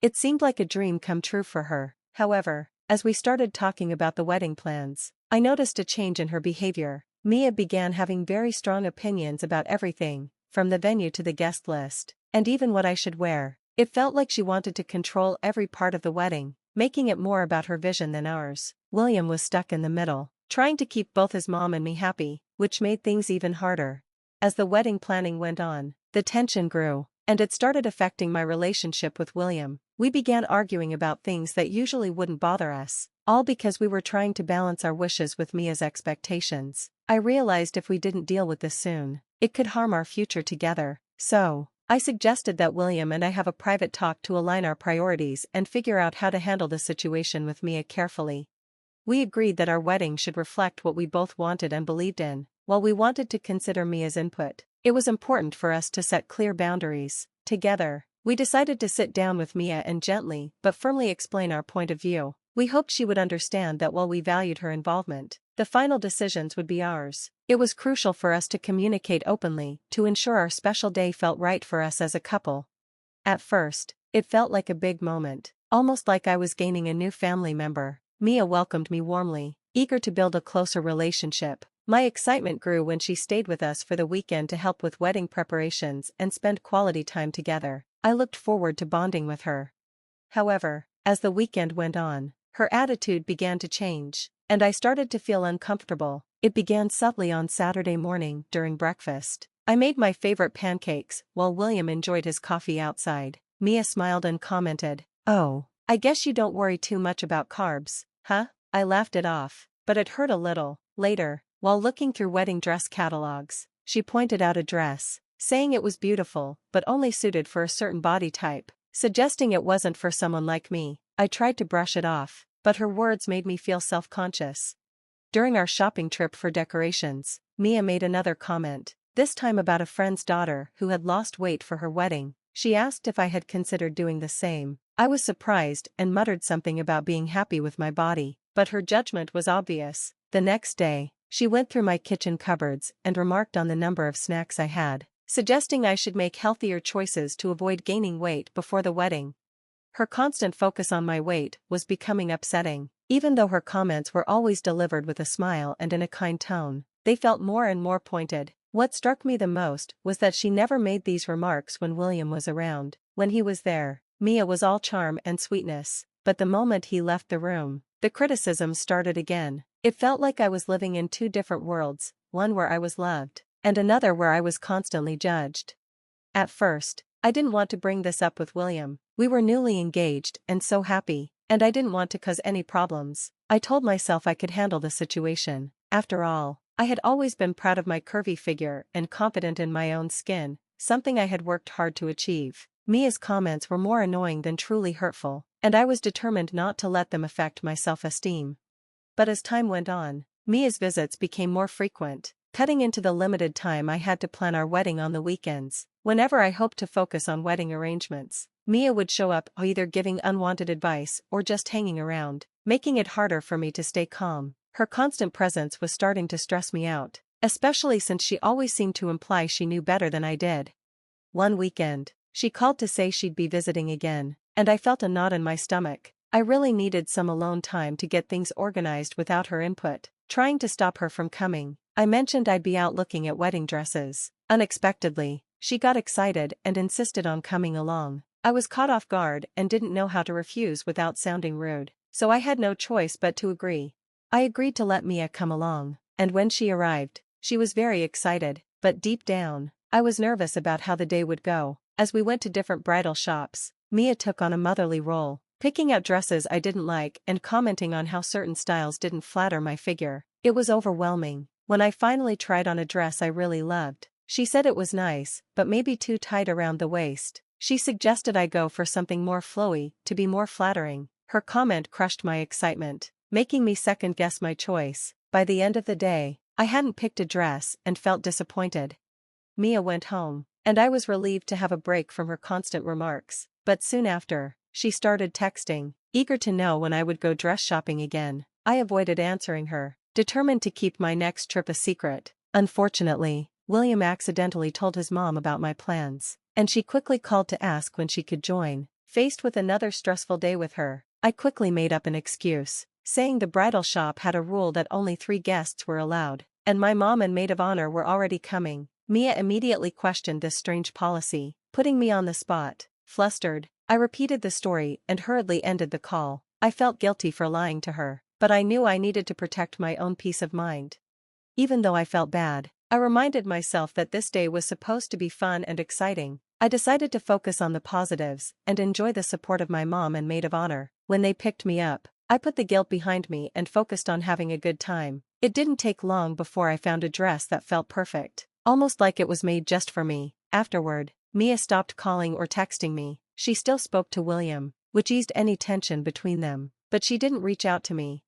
It seemed like a dream come true for her. However, as we started talking about the wedding plans, I noticed a change in her behavior. Mia began having very strong opinions about everything, from the venue to the guest list, and even what I should wear. It felt like she wanted to control every part of the wedding, making it more about her vision than ours. William was stuck in the middle, trying to keep both his mom and me happy, which made things even harder. As the wedding planning went on, the tension grew, and it started affecting my relationship with William. We began arguing about things that usually wouldn't bother us, all because we were trying to balance our wishes with Mia's expectations. I realized if we didn't deal with this soon, it could harm our future together, so I suggested that William and I have a private talk to align our priorities and figure out how to handle the situation with Mia carefully. We agreed that our wedding should reflect what we both wanted and believed in. While we wanted to consider Mia's input, it was important for us to set clear boundaries. Together, we decided to sit down with Mia and gently but firmly explain our point of view. We hoped she would understand that while we valued her involvement, the final decisions would be ours. It was crucial for us to communicate openly to ensure our special day felt right for us as a couple. At first, it felt like a big moment, almost like I was gaining a new family member. Mia welcomed me warmly, eager to build a closer relationship. My excitement grew when she stayed with us for the weekend to help with wedding preparations and spend quality time together. I looked forward to bonding with her. However, as the weekend went on, her attitude began to change, and I started to feel uncomfortable. It began subtly on Saturday morning during breakfast. I made my favorite pancakes while William enjoyed his coffee outside. Mia smiled and commented, "Oh, I guess you don't worry too much about carbs, huh?" I laughed it off, but it hurt a little. Later, while looking through wedding dress catalogs, she pointed out a dress, saying it was beautiful but only suited for a certain body type, suggesting it wasn't for someone like me. I tried to brush it off, but her words made me feel self-conscious. During our shopping trip for decorations, Mia made another comment, this time about a friend's daughter who had lost weight for her wedding. She asked if I had considered doing the same. I was surprised and muttered something about being happy with my body, but her judgment was obvious. The next day, she went through my kitchen cupboards and remarked on the number of snacks I had, suggesting I should make healthier choices to avoid gaining weight before the wedding. Her constant focus on my weight was becoming upsetting. Even though her comments were always delivered with a smile and in a kind tone, they felt more and more pointed. What struck me the most was that she never made these remarks when William was around. When he was there, Mia was all charm and sweetness, but the moment he left the room, the criticisms started again. It felt like I was living in two different worlds, one where I was loved, and another where I was constantly judged. At first, I didn't want to bring this up with William. We were newly engaged and so happy, and I didn't want to cause any problems. I told myself I could handle the situation. After all, I had always been proud of my curvy figure and confident in my own skin, something I had worked hard to achieve. Mia's comments were more annoying than truly hurtful, and I was determined not to let them affect my self-esteem. But as time went on, Mia's visits became more frequent, cutting into the limited time I had to plan our wedding on the weekends. Whenever I hoped to focus on wedding arrangements, Mia would show up either giving unwanted advice or just hanging around, making it harder for me to stay calm. Her constant presence was starting to stress me out, especially since she always seemed to imply she knew better than I did. One weekend, she called to say she'd be visiting again, and I felt a knot in my stomach. I really needed some alone time to get things organized without her input. Trying to stop her from coming, I mentioned I'd be out looking at wedding dresses. Unexpectedly, she got excited and insisted on coming along. I was caught off guard and didn't know how to refuse without sounding rude, so I had no choice but to agree. I agreed to let Mia come along, and when she arrived, she was very excited, but deep down, I was nervous about how the day would go. As we went to different bridal shops, Mia took on a motherly role, picking out dresses I didn't like and commenting on how certain styles didn't flatter my figure. It was overwhelming. When I finally tried on a dress I really loved, she said it was nice, but maybe too tight around the waist. She suggested I go for something more flowy, to be more flattering. Her comment crushed my excitement, making me second-guess my choice. By the end of the day, I hadn't picked a dress and felt disappointed. Mia went home, and I was relieved to have a break from her constant remarks. But soon after, she started texting, eager to know when I would go dress shopping again. I avoided answering her, determined to keep my next trip a secret. Unfortunately, William accidentally told his mom about my plans, and she quickly called to ask when she could join. Faced with another stressful day with her, I quickly made up an excuse, saying the bridal shop had a rule that only 3 guests were allowed, and my mom and maid of honor were already coming. Mia immediately questioned this strange policy, putting me on the spot. Flustered, I repeated the story and hurriedly ended the call. I felt guilty for lying to her, but I knew I needed to protect my own peace of mind. Even though I felt bad, I reminded myself that this day was supposed to be fun and exciting. I decided to focus on the positives and enjoy the support of my mom and maid of honor. When they picked me up, I put the guilt behind me and focused on having a good time. It didn't take long before I found a dress that felt perfect, almost like it was made just for me. Afterward, Mia stopped calling or texting me. She still spoke to William, which eased any tension between them, but she didn't reach out to me.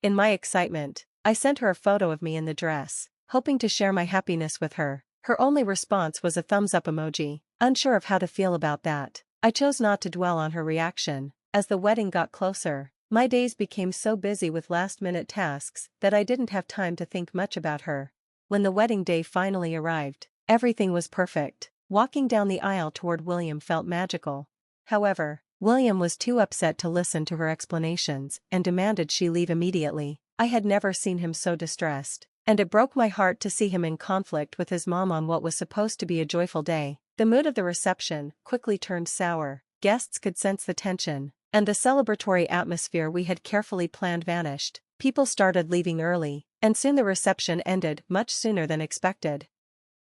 In my excitement, I sent her a photo of me in the dress, hoping to share my happiness with her. Her only response was a thumbs up emoji. Unsure of how to feel about that, I chose not to dwell on her reaction. As the wedding got closer, my days became so busy with last-minute tasks that I didn't have time to think much about her. When the wedding day finally arrived, everything was perfect. Walking down the aisle toward William felt magical. However, William was too upset to listen to her explanations and demanded she leave immediately. I had never seen him so distressed, and it broke my heart to see him in conflict with his mom on what was supposed to be a joyful day. The mood of the reception quickly turned sour. Guests could sense the tension, and the celebratory atmosphere we had carefully planned vanished. People started leaving early, and soon the reception ended much sooner than expected.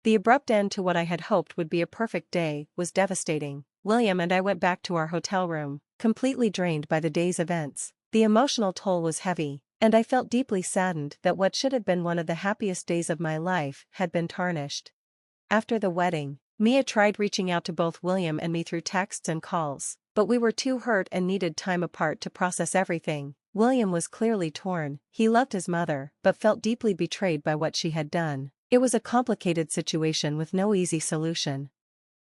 The abrupt end to what I had hoped would be a perfect day was devastating. William and I went back to our hotel room, completely drained by the day's events. The emotional toll was heavy, and I felt deeply saddened that what should have been one of the happiest days of my life had been tarnished. After the wedding, Mia tried reaching out to both William and me through texts and calls, but we were too hurt and needed time apart to process everything. William was clearly torn. He loved his mother, but felt deeply betrayed by what she had done. It was a complicated situation with no easy solution.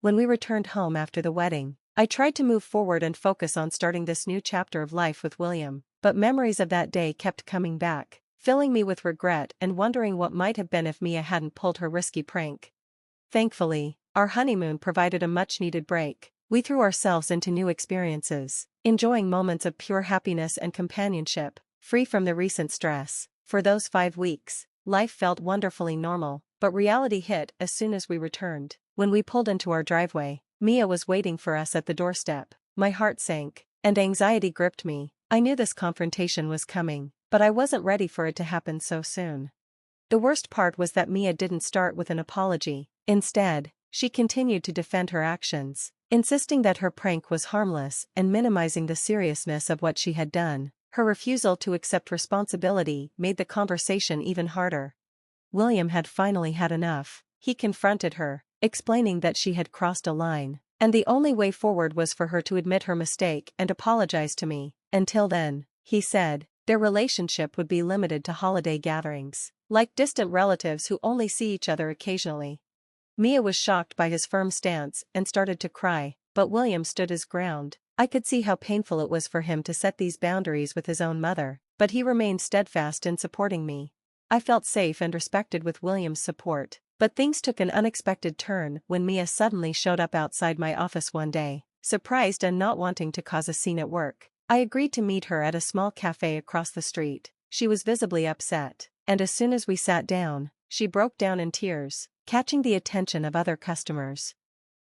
When we returned home after the wedding, I tried to move forward and focus on starting this new chapter of life with William, but memories of that day kept coming back, filling me with regret and wondering what might have been if Mia hadn't pulled her risky prank. Thankfully, our honeymoon provided a much-needed break. We threw ourselves into new experiences, enjoying moments of pure happiness and companionship, free from the recent stress. For those 5 weeks, life felt wonderfully normal, but reality hit as soon as we returned. When we pulled into our driveway, Mia was waiting for us at the doorstep. My heart sank, and anxiety gripped me. I knew this confrontation was coming, but I wasn't ready for it to happen so soon. The worst part was that Mia didn't start with an apology. Instead, she continued to defend her actions, insisting that her prank was harmless and minimizing the seriousness of what she had done. Her refusal to accept responsibility made the conversation even harder. William had finally had enough. He confronted her, explaining that she had crossed a line, and the only way forward was for her to admit her mistake and apologize to me. Until then, he said, their relationship would be limited to holiday gatherings, like distant relatives who only see each other occasionally. Mia was shocked by his firm stance and started to cry, but William stood his ground. I could see how painful it was for him to set these boundaries with his own mother, but he remained steadfast in supporting me. I felt safe and respected with William's support, but things took an unexpected turn when Mia suddenly showed up outside my office one day, surprised and not wanting to cause a scene at work. I agreed to meet her at a small cafe across the street. She was visibly upset, and as soon as we sat down, she broke down in tears, catching the attention of other customers.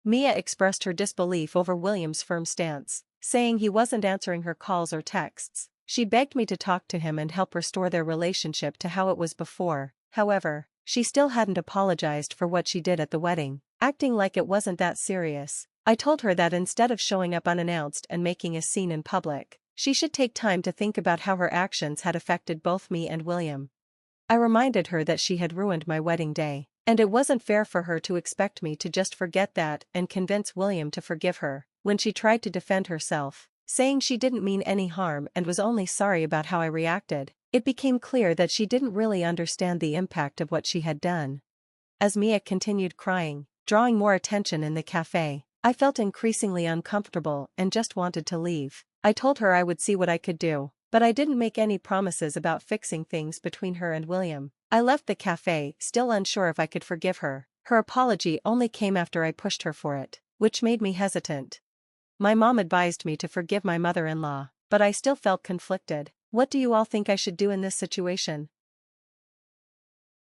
Mia expressed her disbelief over William's firm stance, saying he wasn't answering her calls or texts. She begged me to talk to him and help restore their relationship to how it was before. However, she still hadn't apologized for what she did at the wedding, acting like it wasn't that serious. I told her that instead of showing up unannounced and making a scene in public, she should take time to think about how her actions had affected both me and William. I reminded her that she had ruined my wedding day, and it wasn't fair for her to expect me to just forget that and convince William to forgive her. When she tried to defend herself, saying she didn't mean any harm and was only sorry about how I reacted, it became clear that she didn't really understand the impact of what she had done. As Mia continued crying, drawing more attention in the cafe, I felt increasingly uncomfortable and just wanted to leave. I told her I would see what I could do, but I didn't make any promises about fixing things between her and William. I left the cafe, still unsure if I could forgive her. Her apology only came after I pushed her for it, which made me hesitant. My mom advised me to forgive my mother-in-law, but I still felt conflicted. What do you all think I should do in this situation?